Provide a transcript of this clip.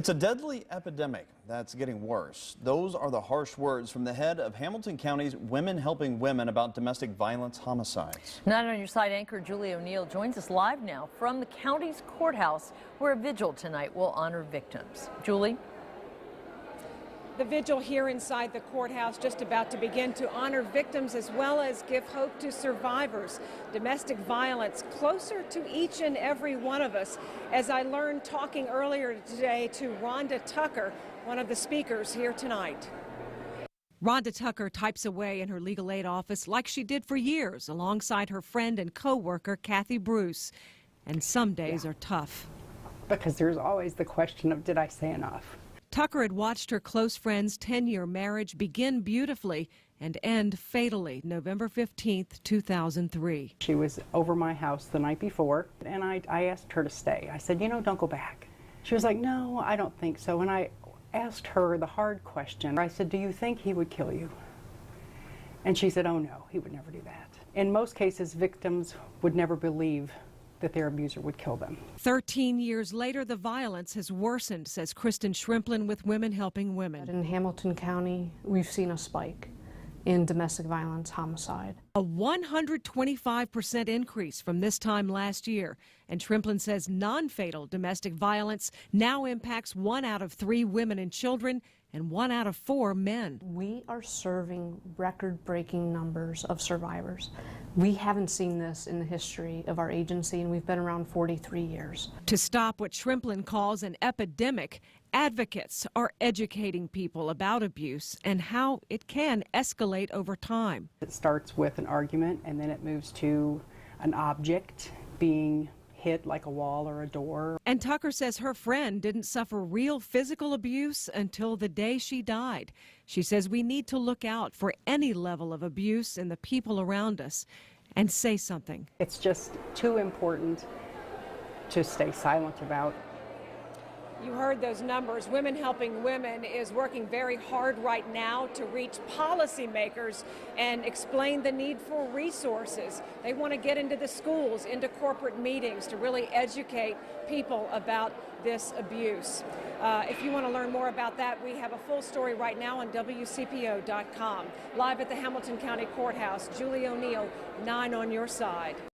It's a deadly epidemic that's getting worse. Those are the harsh words from the head of Hamilton County's Women Helping Women about domestic violence homicides. 9 on Your Side anchor Julie O'Neill joins us live now from the county's courthouse, where a vigil tonight will honor victims. Julie? The vigil here inside the courthouse just about to begin to honor victims as well as give hope to survivors. Domestic violence closer to each and every one of us. As I learned talking earlier today to Rhonda Tucker, one of the speakers here tonight. Rhonda Tucker types away in her legal aid office like she did for years alongside her friend and co-worker Kathy Bruce. And some days are tough. Because there's always the question of, did I say enough? Tucker had watched her close friend's 10-year marriage begin beautifully and end fatally November 15th, 2003. She was over my house the night before, and I asked her to stay. I said, don't go back. She was like, no, I don't think so. And I asked her the hard question. I said, do you think he would kill you? And she said, oh no, he would never do that. In most cases, victims would never believe that their abuser would kill them. 13 years later, the violence has worsened, says Kristin Shrimplin with Women Helping Women. In Hamilton County, we've seen a spike in domestic violence homicide. A 125% increase from this time last year. And Shrimplin says non-fatal domestic violence now impacts 1 out of 3 women and children and 1 out of 4 men. We are serving record-breaking numbers of survivors. We haven't seen this in the history of our agency, and we've been around 43 years. To stop what Shrimplin calls an epidemic, advocates are educating people about abuse and how it can escalate over time. It starts with an argument, and then it moves to an object being hit like a wall or a door. And Tucker says her friend didn't suffer real physical abuse until the day she died. She says we need to look out for any level of abuse in the people around us and say something. It's just too important to stay silent about. You heard those numbers. Women Helping Women is working very hard right now to reach policymakers and explain the need for resources. They want to get into the schools, into corporate meetings to really educate people about this abuse. If you want to learn more about that, we have a full story right now on WCPO.com. Live at the Hamilton County Courthouse, Julie O'Neill, 9 on Your Side.